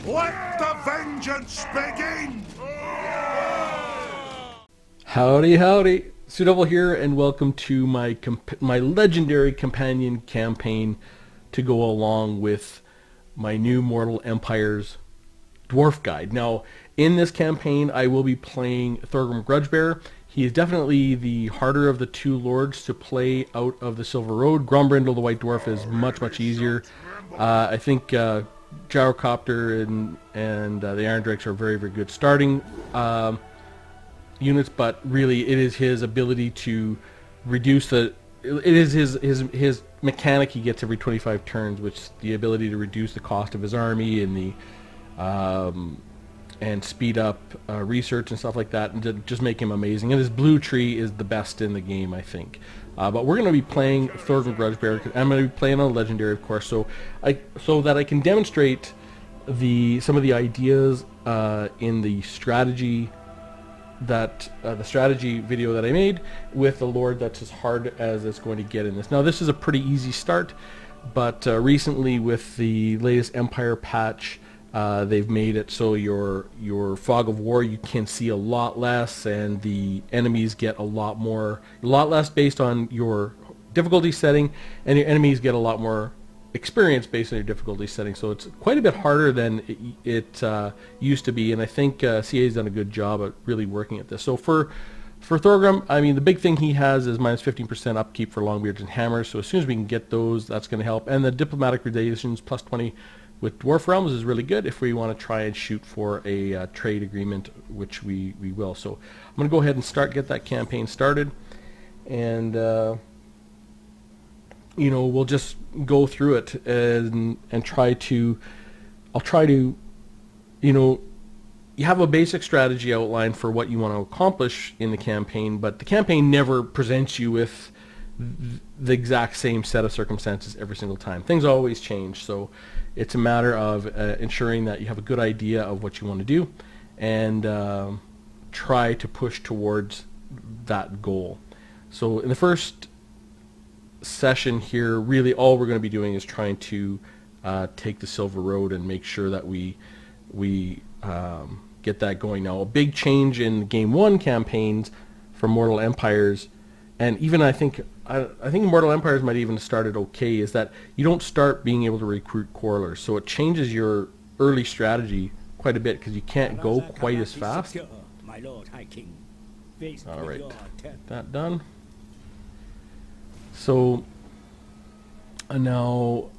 Let the vengeance begin! Howdy, howdy. Sudevil here, and welcome to my legendary companion campaign to go along with my new Mortal Empires Dwarf guide. Now, in this campaign, I will be playing Thorgrim Grudgebearer. He is definitely the harder of the two lords to play out of the Silver Road. Grumbrindle, the White Dwarf, is much easier. I think Gyrocopter and the Iron Drakes are very good starting units, but really it is his ability to reduce it is his mechanic he gets every 25 turns, which is the ability to reduce the cost of his army and and speed up research and stuff like that, and to just make him amazing. And his blue tree is the best in the game, I think. But we're going to be playing Thorgrim Grudgebearer. I'm going to be playing on legendary, of course, so that I can demonstrate some of the ideas in the strategy the strategy video that I made with the Lord that's as hard as it's going to get in this. Now, this is a pretty easy start, but recently with the latest Empire patch, they've made it so your fog of war, you can see a lot less, and the enemies get a lot less based on your difficulty setting, and your enemies get a lot more experience based on your difficulty setting. So it's quite a bit harder than it used to be, and I think CA's done a good job at really working at this. So for Thorgrim, I mean, the big thing he has is minus 15% upkeep for Longbeards and Hammers, so as soon as we can get those, that's going to help. And the Diplomatic Relations plus 20 with Dwarf Realms is really good if we want to try and shoot for a trade agreement, which we will. So I'm going to go ahead and get that campaign started, and we'll just go through it and I'll try to, you have a basic strategy outline for what you want to accomplish in the campaign, but the campaign never presents you with the exact same set of circumstances every single time. Things always change, so it's a matter of ensuring that you have a good idea of what you want to do and try to push towards that goal. So in the first session here, really all we're going to be doing is trying to take the Silver Road and make sure that we get that going. Now, a big change in Game 1 campaigns for Mortal Empires, and even I think Mortal Empires might even have started okay, is that you don't start being able to recruit quarrelers, so it changes your early strategy quite a bit because you can't go quite as fast. Alright, that done. So now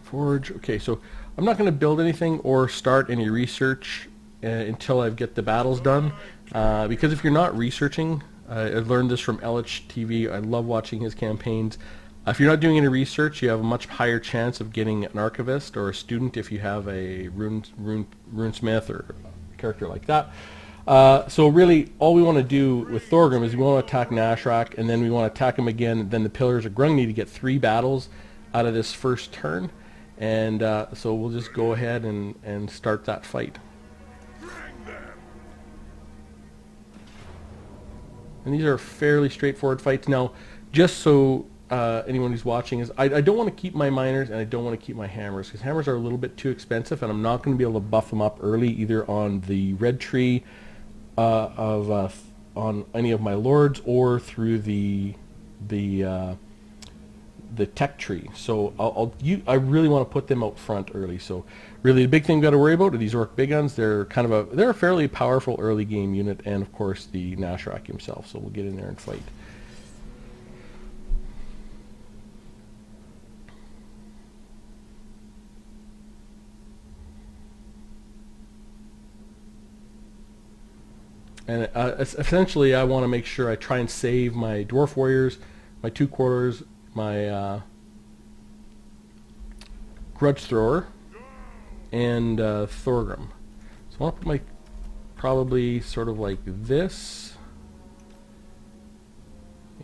forge. Okay, so I'm not going to build anything or start any research until I get the battles done, because if you're not researching, I learned this from LHTV. I love watching his campaigns. If you're not doing any research, you have a much higher chance of getting an archivist or a student if you have a runesmith or a character like that. So really, all we want to do with Thorgrim is we want to attack Nashrak, and then we want to attack him again, and then the Pillars of Grungni to get 3 battles out of this first turn. And so we'll just go ahead and start that fight. And these are fairly straightforward fights. Now, just so anyone who's watching is, I don't want to keep my miners and I don't want to keep my hammers, because hammers are a little bit too expensive, and I'm not going to be able to buff them up early either on the red tree on any of my lords or through the tech tree. So I really want to put them out front early. So really the big thing we've got to worry about are these Orc Big Guns. They're a fairly powerful early game unit, and of course the Nashrak himself. So we'll get in there and fight. And essentially I want to make sure I try and save my Dwarf Warriors, my 2 quarters, my Grudge Thrower, and Thorgrim. So I want to put my, probably sort of like this,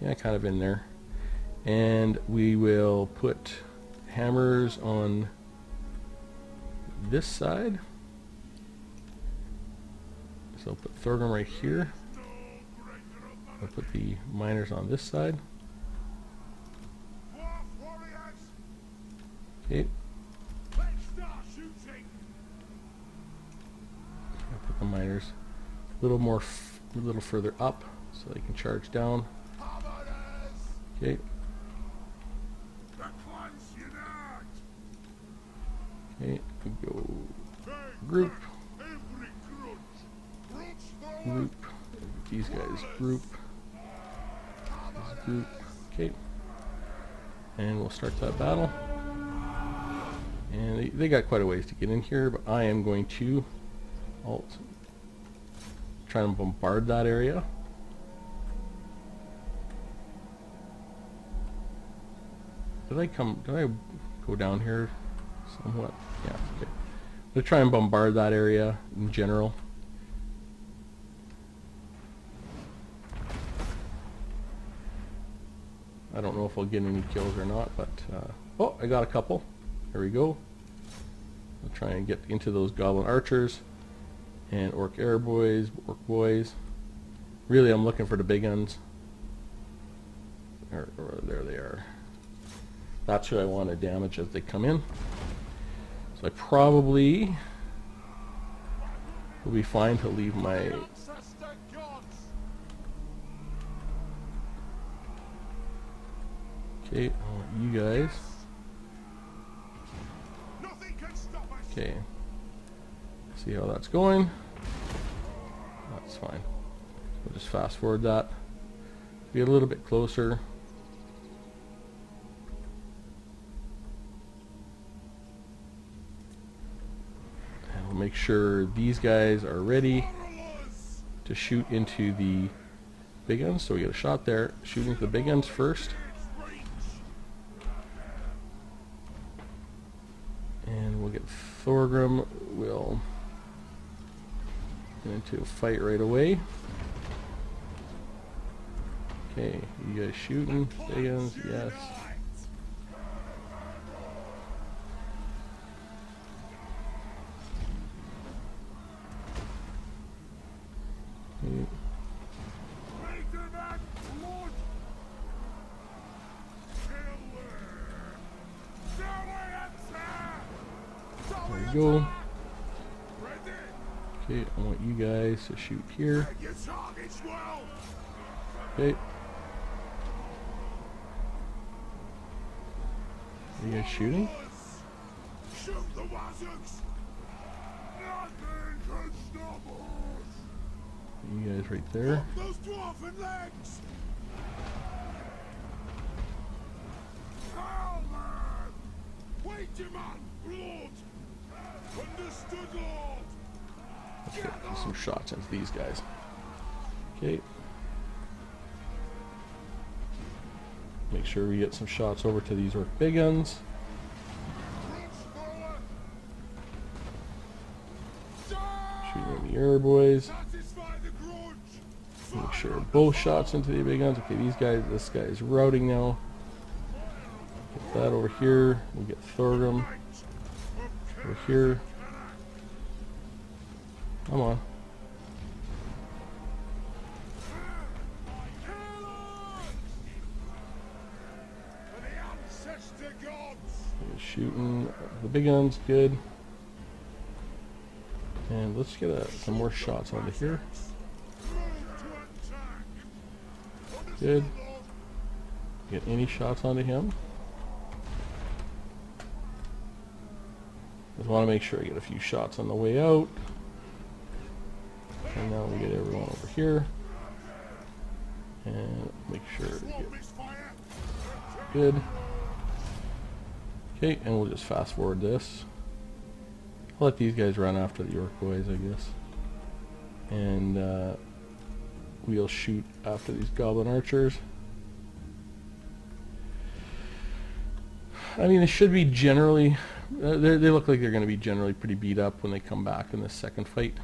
yeah, kind of in there, and we will put hammers on this side. So I'll put Thorgrim right here. I'll put the miners on this side. Okay. the miners a little more, a little further up, so they can charge down. Okay. Okay, we go group. Group. These guys group. Group. Okay. And we'll start that battle. And they got quite a ways to get in here, but I am going to try and bombard that area. Did I go down here somewhat? Yeah, okay. I'm going to try and bombard that area in general. I don't know if I'll get any kills or not, but oh, I got a couple. There we go. I'll try and get into those goblin archers and orc boys. Really, I'm looking for the big guns. Or there they are. That's who I want to damage as they come in. So I probably will be fine to leave my okay, I want you guys. Okay. See how that's going. That's fine. We'll just fast forward that. Be a little bit closer. And we'll make sure these guys are ready to shoot into the big guns. So we get a shot there. Shooting into the big guns first. And we'll get Thorgrim will get into a fight right away. Okay, you guys shooting? Big guns, yes. Okay. There we go. Okay, I want you guys to shoot here. Okay. Are you guys shooting? You guys right there. Let's get some shots into these guys. Okay. Make sure we get some shots over to these orc big guns. Shooting the air boys. Make sure both shots into the big guns. Okay, these guys, this guy is routing now. Get that over here. We'll get Thorgrim over here. Come on. Shooting the big guns, good. And let's get some more shots onto here. Good. Get any shots onto him. Just want to make sure I get a few shots on the way out. And now we get everyone over here. And make sure we get good. Okay, and we'll just fast forward this. I'll let these guys run after the orc boys, I guess. And we'll shoot after these goblin archers. I mean, they should be generally... they look like they're going to be generally pretty beat up when they come back in this second fight.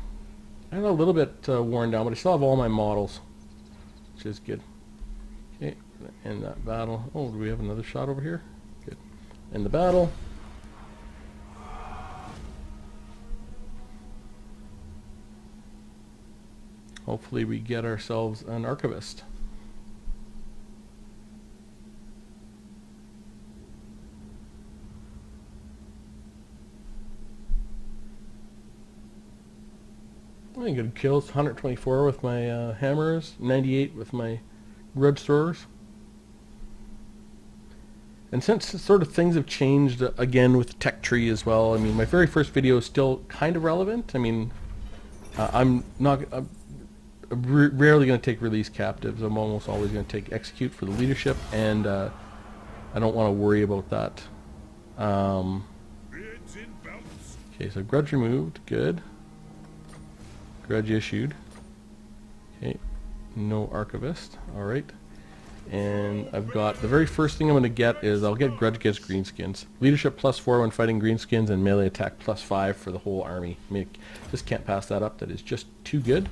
I'm a little bit worn down, but I still have all my models, which is good. Okay, end that battle. Oh, do we have another shot over here? Good. End the battle. Hopefully we get ourselves an archivist. I got kills, 124 with my hammers, 98 with my grudge throwers. And since sort of things have changed again with the tech tree as well, I mean, my very first video is still kind of relevant. I mean, I'm rarely going to take release captives. I'm almost always going to take execute for the leadership, and I don't want to worry about that. Okay, so grudge removed, good. Grudge issued. Okay, no archivist. All right. And I've got, the very first thing I'm going to get is I'll get grudge against greenskins. Leadership +4 when fighting greenskins, and melee attack +5 for the whole army. I mean, just can't pass that up. That is just too good.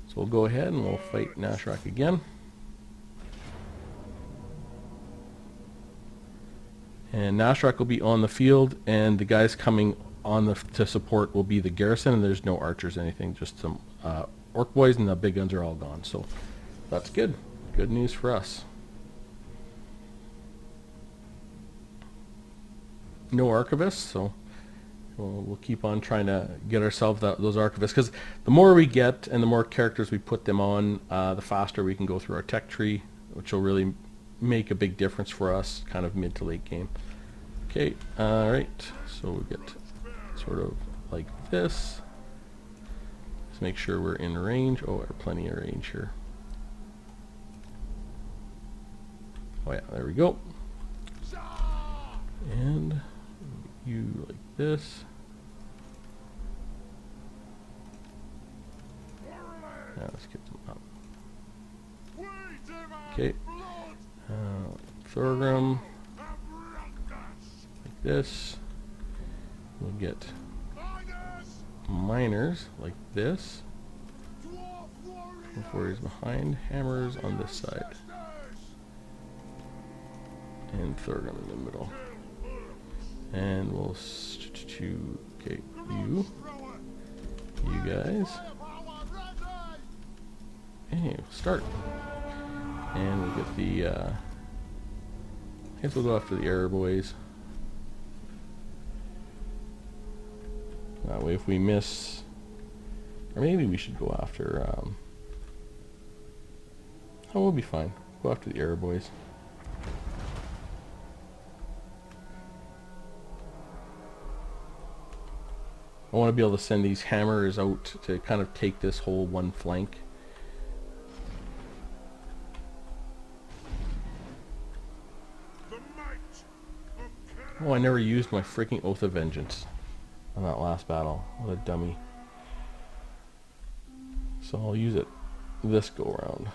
So we'll go ahead and we'll fight Nashrak again. And Nashrak will be on the field, and the guys coming on to support will be the garrison, and there's no archers or anything, just some orc boys, and the big guns are all gone. So that's good. Good news for us. No archivists, so we'll keep on trying to get ourselves those archivists, because the more we get and the more characters we put them on, the faster we can go through our tech tree, which will really make a big difference for us kind of mid to late game. Okay, alright, so we get sort of like this. Let's make sure we're in range. Oh, we're plenty of range here. Oh yeah, there we go. And you like this. Now let's get them up. Okay. Thorgrim. Like this. We'll get miners like this. Before he's behind. Hammers on this side. And Thorgrim in the middle. And we'll okay, you guys. Hey, we'll start. And we'll get the I guess we'll go after the error boys. That way if we miss, or maybe we should go after oh, we'll be fine. Go after the error boys. I want to be able to send these hammers out to kind of take this whole one flank. Oh, I never used my freaking Oath of Vengeance on that last battle. What a dummy. So I'll use it this go around.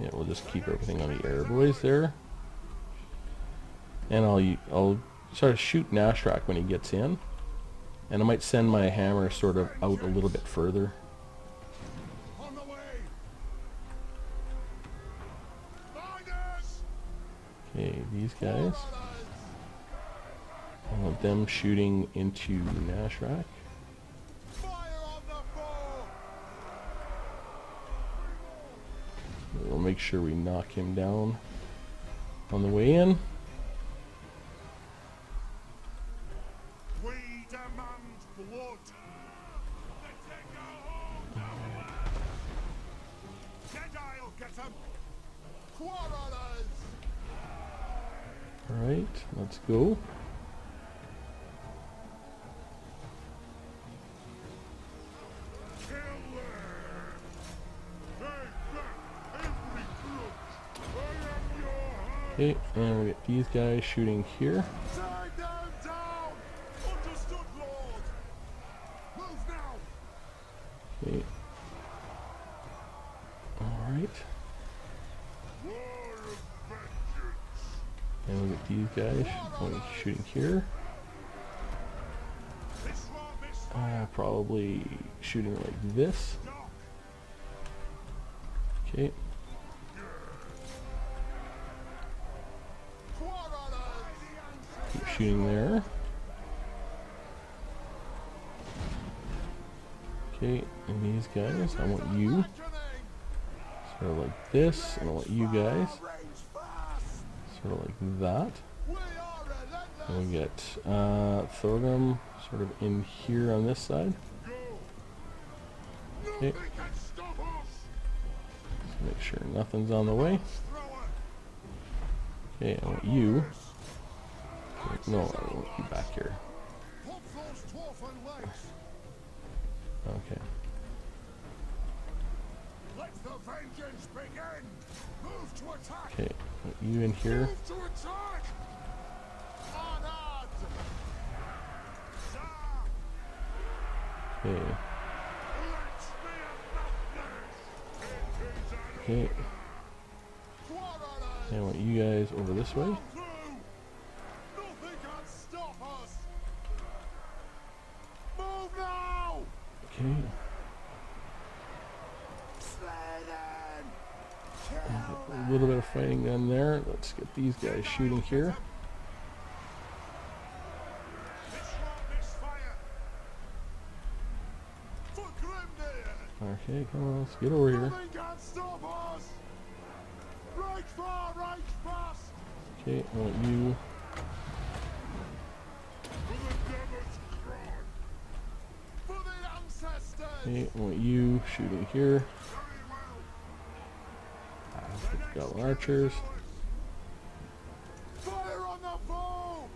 Yeah, we'll just keep everything on the air boys there. And I'll sort of shoot Nashrak when he gets in. And I might send my hammer sort of out a little bit further. Okay, these guys. I want them shooting into Nashrak. We'll make sure we knock him down on the way in. We demand blood. Jedi'll get him. Alright, let's go. Okay, and we get these guys shooting here. Okay. Alright. And we get these guys shooting here. Probably shooting like this. Okay. Keep shooting there. Okay, and these guys, I want you sort of like this, and I want you guys sort of like that. And we get Thorgrim sort of in here on this side. Okay. Let's make sure nothing's on the way. Okay, I want you. No, I want you back here. Okay. Let the vengeance begin. Move to attack. Okay, put you in here. Move to attack. Honored. Okay. Okay. I want you guys over this way. Nothing can stop us. Move now. Okay. A little bit of fighting done there. Let's get these guys shooting here. Okay, come on, let's get over here. Okay, I want you. Okay, I want you shooting here. Got archers. Fire on the foe!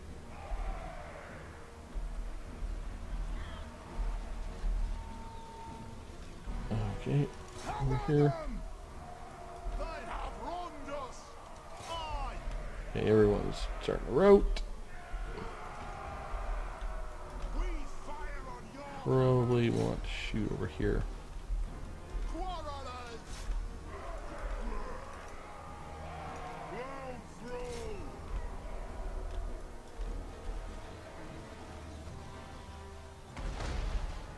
Okay, over here. They have wronged us. Aye. Okay, everyone's starting to rout. We fire on your Probably want to shoot over here. quarrelers. Blow through.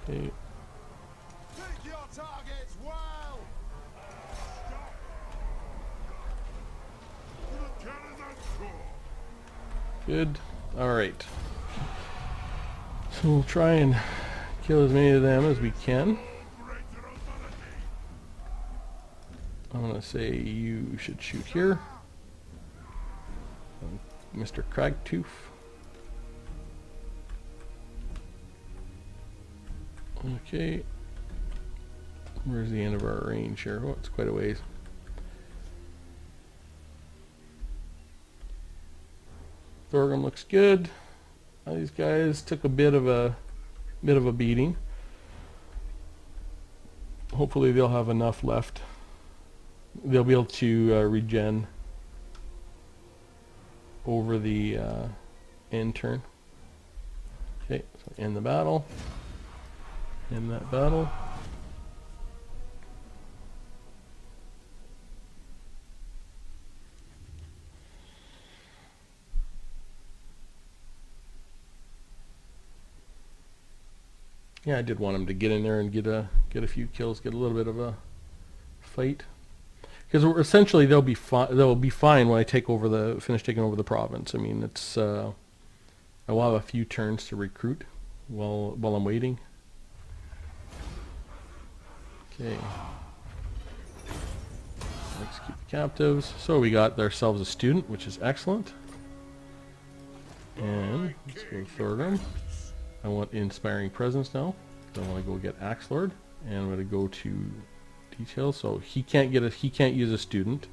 Okay, Pick your targets well. Stop. The cannon and core. good. Alright. So we'll try and kill as many of them as we can. I'm gonna say you should shoot here. Mr. Cragtooth. Okay. Where's the end of our range here? Oh, it's quite a ways. Thorgrim looks good. These guys took a bit of a beating. Hopefully they'll have enough left. They'll be able to regen over the end turn. Okay, so end the battle. End that battle. Yeah, I did want him to get in there and get a few kills, get a little bit of a fight, because essentially they'll be fine when I finish taking over the province. I mean, it's I will have a few turns to recruit while I'm waiting. Okay, let's keep the captives. So we got ourselves a student, which is excellent. And let's go to Thorgrim. I want inspiring presence now. So I want to go get Axelord, and I'm going to go to details. So he can't use a student.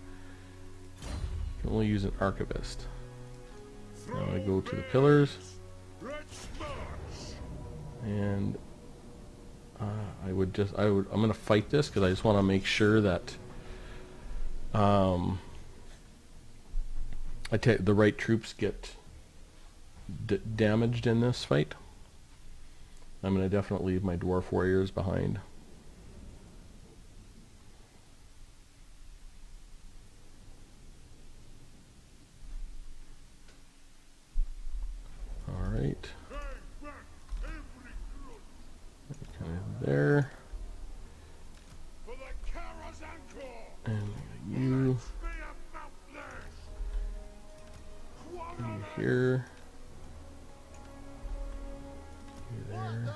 He can only use an archivist. Now I'm going to go to the pillars, and I'm going to fight this because I just want to make sure that the right troops get damaged in this fight. I'm going to definitely leave my dwarf warriors behind. All right. Kind of there. And you here. There.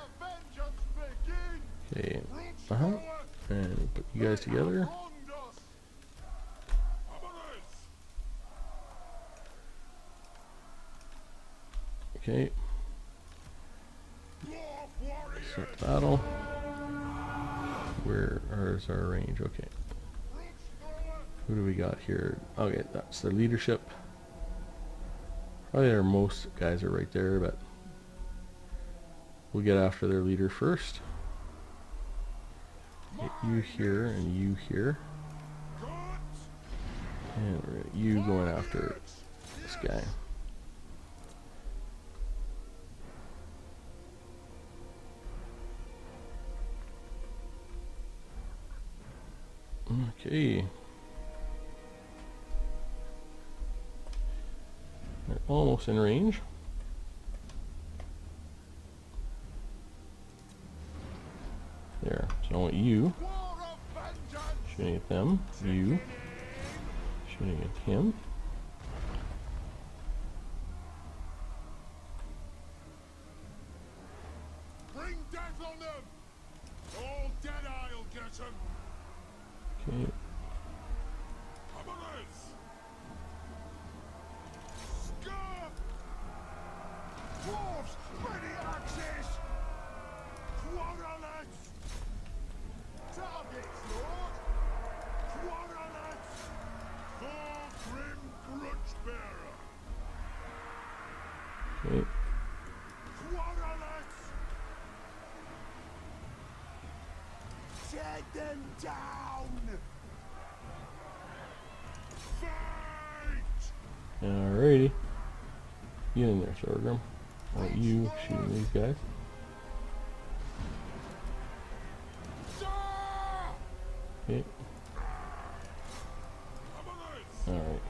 Okay. And put you guys together. Okay. Dwarf warriors. Start the battle. Where is our range? Okay. Who do we got here? Okay, that's their leadership. Probably their most guys are right there, but we'll get after their leader first. Get you here and you here. And we're gonna, you going after this guy. Okay. They're almost in range. There. So I want you shooting at them. You shooting at him. Bring death on them. All dead I'll get them. Okay. Dwarves, ready access! Quarterlets! Targets, Lord! Quarterlets! Thorgrim Grudgebearer! Okay. Quarterlets! Tear them down! Fight! Alrighty. Get in there, Thorgrim. I want you shooting these guys. Okay. Alright.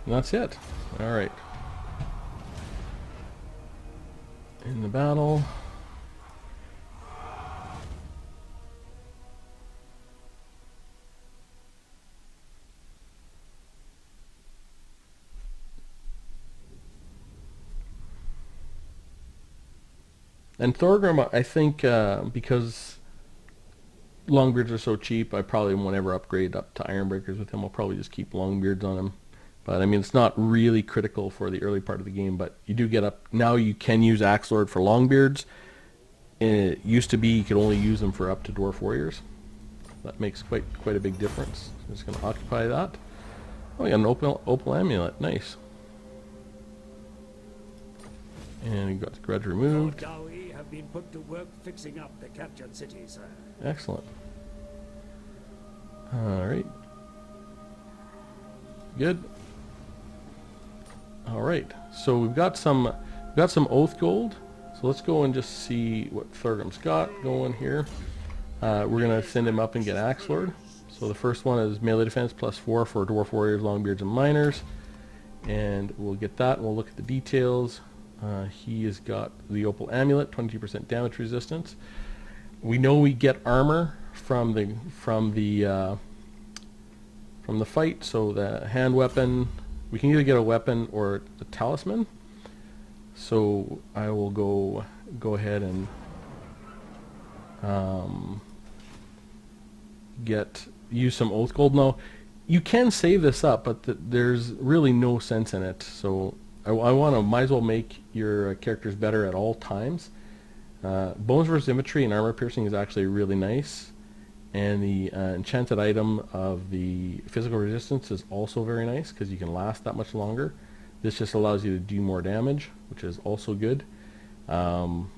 And that's it. Alright. In the battle. And Thorgrim, I think, because Longbeards are so cheap, I probably won't ever upgrade up to Ironbreakers with him. I'll probably just keep Longbeards on him. But I mean, it's not really critical for the early part of the game, but you do get up. Now you can use Axelord for Longbeards. It used to be you could only use them for up to Dwarf Warriors. That makes quite a big difference. I'm just going to occupy that. Oh, you got an opal amulet. Nice. And you got the grudge removed. Have been put to work fixing up the captured city, sir. Excellent. Alright. Good. Alright. So we've got some oath gold. So let's go and just see what Thorgrim's got going here. We're gonna send him up and get Axelord. So the first one is melee defense +4 for Dwarf Warriors, Longbeards, and Miners. And we'll get that and we'll look at the details. He has got the opal amulet, 22% damage resistance. We know we get armor from the fight. So the hand weapon, we can either get a weapon or a talisman. So I will go ahead and use some oath gold. Now you can save this up, but there's really no sense in it. So I might as well make your characters better at all times. Bones versus Symmetry and Armor Piercing is actually really nice. And the enchanted item of the Physical Resistance is also very nice because you can last that much longer. This just allows you to do more damage, which is also good. You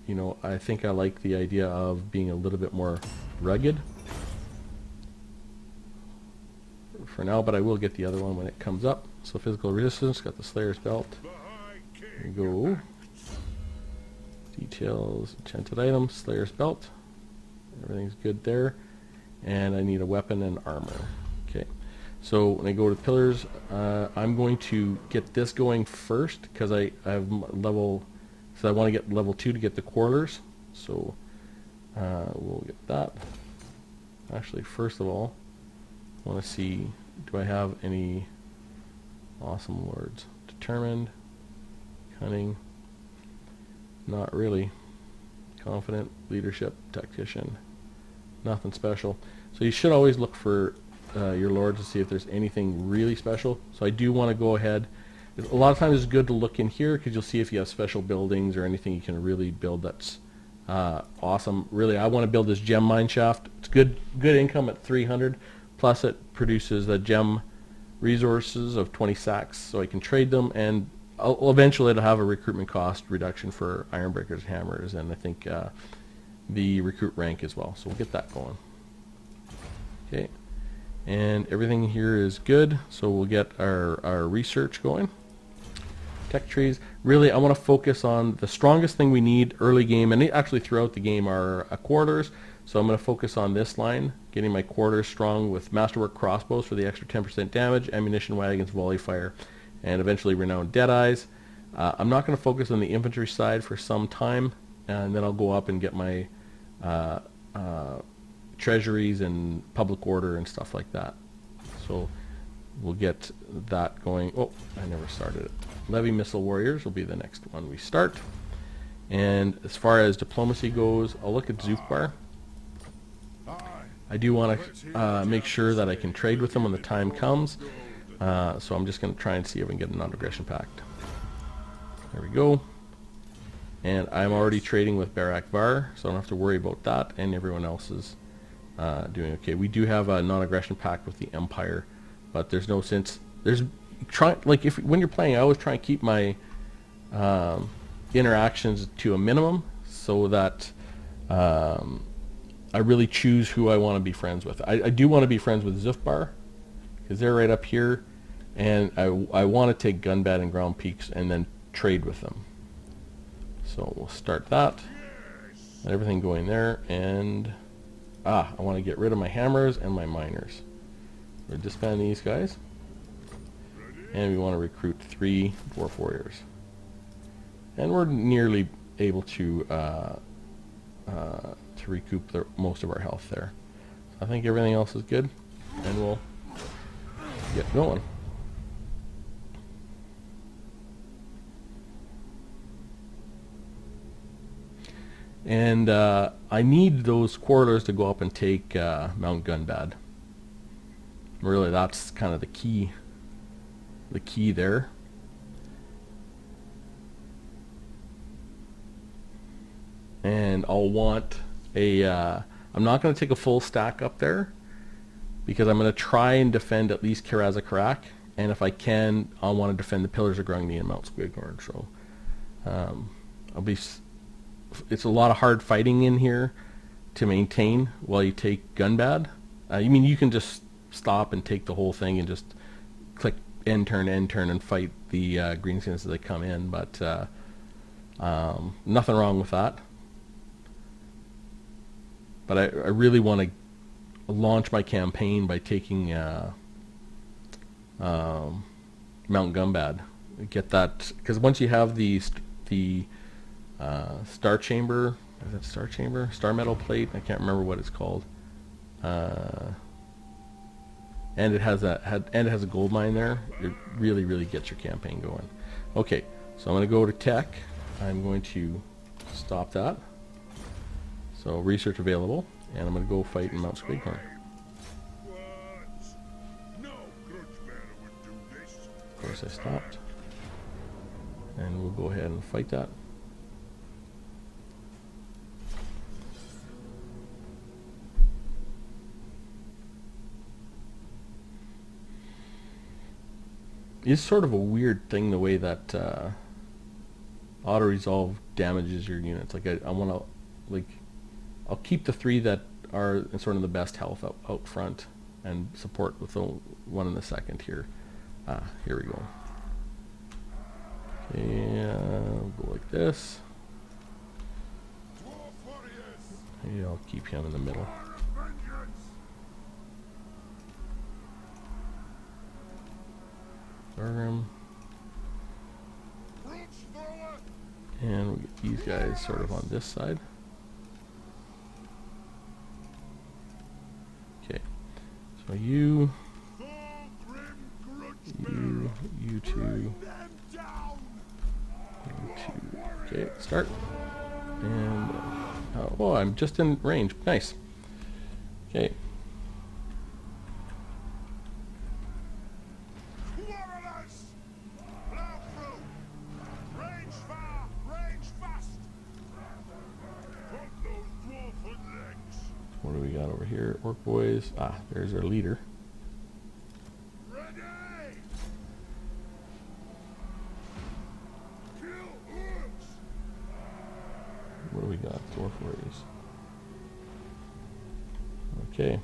know, I think I like the idea of being a little bit more rugged for now, but I will get the other one when it comes up. So Physical Resistance, got the Slayer's Belt. There you go. Details, enchanted items, Slayer's Belt. Everything's good there. And I need a weapon and armor. Okay. So when I go to pillars, I'm going to get this going first because I have level. So I want to get level 2 to get the quarters. So we'll get that. Actually, first of all, I want to see, do I have any awesome lords? Determined, cunning, not really. Confident, leadership, tactician, nothing special. So you should always look for your lords to see if there's anything really special. So I do want to go ahead A lot of times it's good to look in here because you'll see if you have special buildings or anything you can really build that's awesome. Really, I want to build this gem mine shaft. It's good income at 300, plus it produces a gem resources of 20 sacks, so I can trade them, and eventually it'll have a recruitment cost reduction for iron breakers, hammers, and I think the recruit rank as well. So we'll get that going. Okay, and everything here is good, so we'll get our research going. Tech trees. Really, I want to focus on the strongest thing we need early game, and actually throughout the game, are quarters. So I'm going to focus on this line, getting my quarters strong with masterwork crossbows for the extra 10% damage, ammunition wagons, volley fire, and eventually renowned deadeyes. I'm not going to focus on the infantry side for some time, and then I'll go up and get my treasuries and public order and stuff like that. So we'll get that going. Oh, I never started it. Levy missile warriors will be the next one we start. And as far as diplomacy goes, I'll look at Zufbar. I do want to make sure that I can trade with them when the time comes. So I'm just going to try and see if we can get a non-aggression pact. There we go. And I'm already trading with Barak Var, so I don't have to worry about that, and everyone else is doing okay. We do have a non-aggression pact with the Empire, but there's no sense. When you're playing, I always try and keep my interactions to a minimum, so that I really choose who I want to be friends with. I do want to be friends with Zufbar, because they're right up here, and I want to take Gunbad and Ground Peaks and then trade with them. So we'll start that. Let everything going there, and I want to get rid of my hammers and my miners. We'll disband these guys, and we want to recruit 3 dwarf warriors. And we're nearly able to recoup most of our health there. I think everything else is good, and we'll get going. And I need those quarters to go up and take Mount Gunbad. Really, that's kind of the key there. And I'll want I'm not going to take a full stack up there, because I'm going to try and defend at least Karazakarak, and if I can, I'll want to defend the Pillars of Grungni and Mount Squighorn. So it's a lot of hard fighting in here to maintain while you take Gunbad. You can just stop and take the whole thing and just click end turn, and fight the greenskins as they come in, but nothing wrong with that. But I really want to launch my campaign by taking Mount Gunbad. Get that, because once you have the Star Chamber, is that Star Chamber? Star Metal Plate? I can't remember what it's called. And it has a gold mine there. It really gets your campaign going. Okay, so I'm going to go to tech. I'm going to stop that. So research available, and I'm going to go fight in Mount Squighorn. No Grudgebearer would do this. Of course I stopped. And we'll go ahead and fight that. It's sort of a weird thing, the way that auto-resolve damages your units. Like I want to, I'll keep the 3 that are sort of the best health out front, and support with the 1 in the second here. Here we go. Okay, we'll go like this. Maybe I'll keep him in the middle. Thorgrim. And we'll get these guys sort of on this side. Okay, so you two. Okay, start. And oh, I'm just in range. Nice. Okay. got over here? Orc boys. Ah, there's our leader. Ready! Kill orcs! What do we got? Dwarf warriors. Okay.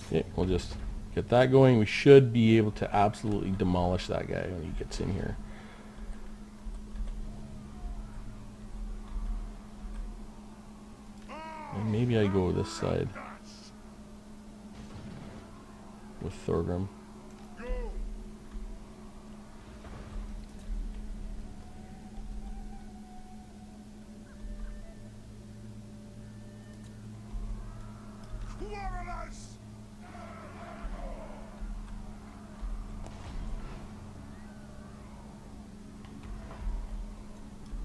Okay, we'll just get that going. We should be able to absolutely demolish that guy when he gets in here. And maybe I go this side with Thorgrim. Go! Quarrelers!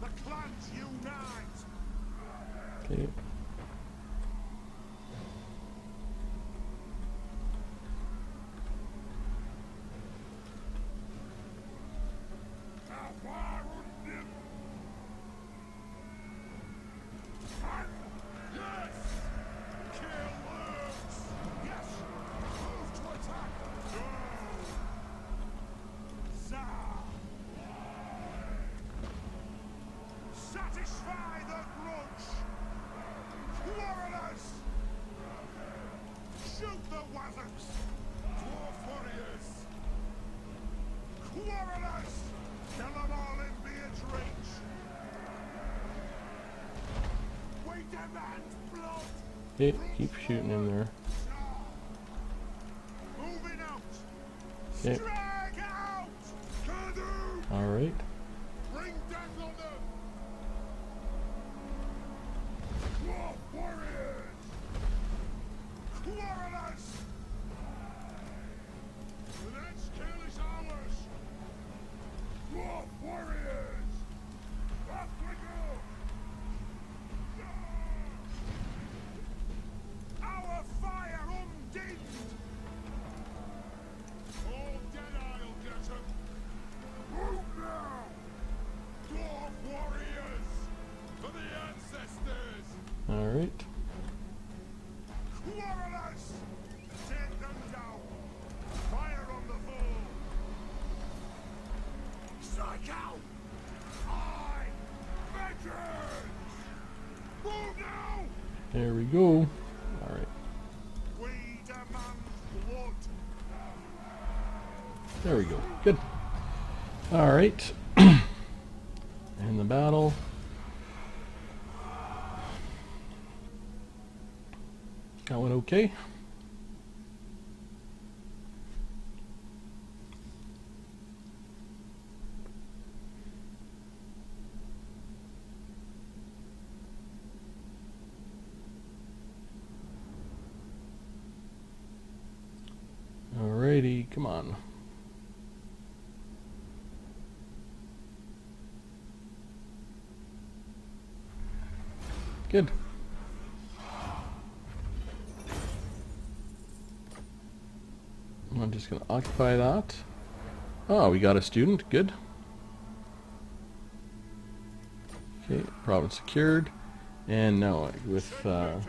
The clans unite! Okay. Satisfy the grudge! Quarrelers! Shoot the wazards! Dwarf warriors! Quarrelers! Kill them all in Beard's reach! We demand blood! Okay, keep shooting in there. Moving out! Okay. Strike out! Kadu! Alright. Bring death on them! Dwarf warriors! Quarrelers! The next kill is ours! Dwarf warriors! Off we go! Our fire undimmed! All dead I'll get them! Move now! Dwarf warriors! For the ancestors! Alright. Quarrelers! Take them down! Fire on the foe! Strike out! I vengeance! Move now! There we go. Alright. We demand blood! There we go. Good. Alright. In the battle. That went okay. Alrighty, come on. Good. I'm just going to occupy that. Oh, we got a student. Good. Okay, province secured. And now with Thor,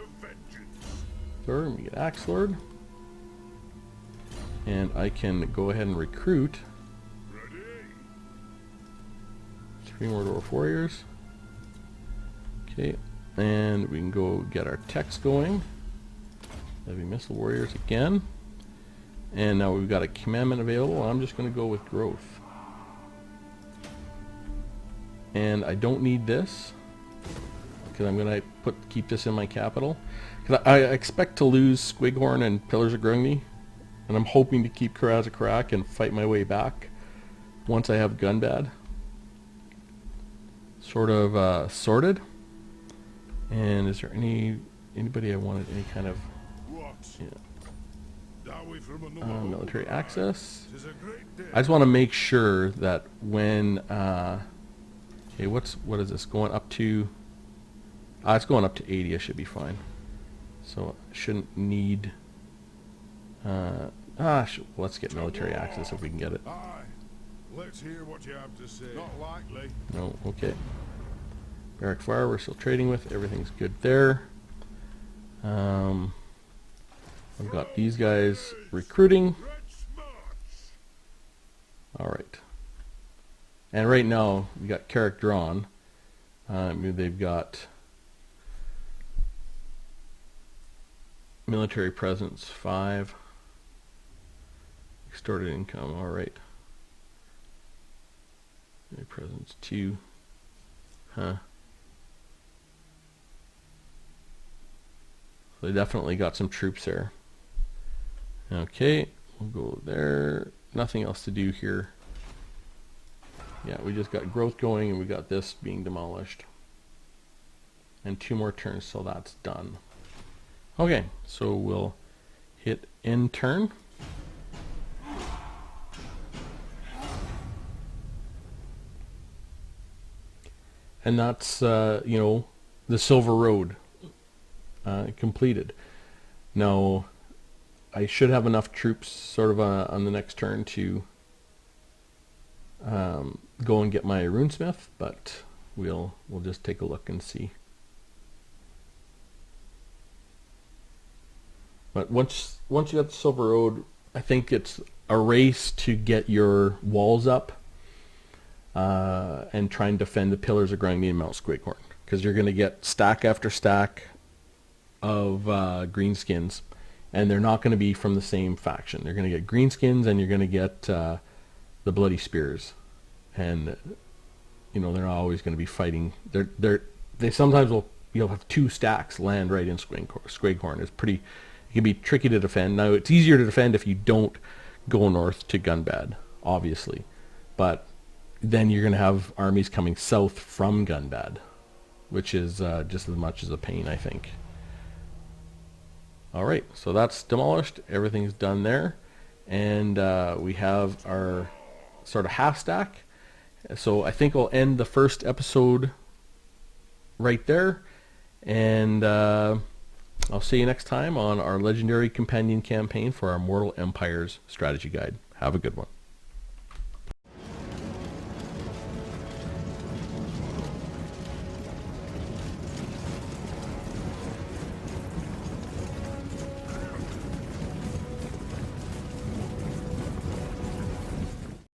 we get Axe Lord. And I can go ahead and recruit 3 more Dwarf Warriors. Okay, and we can go get our techs going. Heavy Missile Warriors again. And now we've got a commandment available. I'm just going to go with growth. And I don't need this because I'm going to keep this in my capital. Because I expect to lose Squighorn and Pillars of Grungni, and I'm hoping to keep Karaz Karak and fight my way back once I have Gunbad sort of sorted. And is there anybody I wanted any kind of military access? I just want to make sure that when okay, what is this going up to? It's going up to 80. I should be fine. So I shouldn't need. Let's get military access if we can get it. Aye. Let's hear what you have to say. Not likely. No, okay. Barrack Fire we're still trading with. Everything's good there. I've got these guys recruiting. Alright. And right now, we got Carrick drawn. They've got military presence 5. Extorted income, alright. Presence 2. Huh. So they definitely got some troops there. Okay, we'll go there. Nothing else to do here. Yeah, we just got growth going and we got this being demolished. And 2 more turns, so that's done. Okay, so we'll hit end turn. And that's, you know, the Silver Road completed. Now, I should have enough troops sort of on the next turn to go and get my runesmith, but we'll just take a look and see. But once you got the Silver Road, I think it's a race to get your walls up and try and defend the Pillars of Grinding and Mount Squighorn, because you're going to get stack after stack of greenskins, and they're not going to be from the same faction. They're going to get greenskins, and you're going to get the Bloody Spears, and you know they're not always going to be fighting. They sometimes will, you'll have 2 stacks land right in Squighorn. It's pretty. It can be tricky to defend. Now it's easier to defend if you don't go north to Gunbad, obviously, but then you're going to have armies coming south from Gunbad, which is just as much as a pain, I think. Alright, so that's demolished. Everything's done there. And we have our sort of half stack. So I think I'll end the first episode right there. And I'll see you next time on our Legendary Companion campaign for our Mortal Empires strategy guide. Have a good one.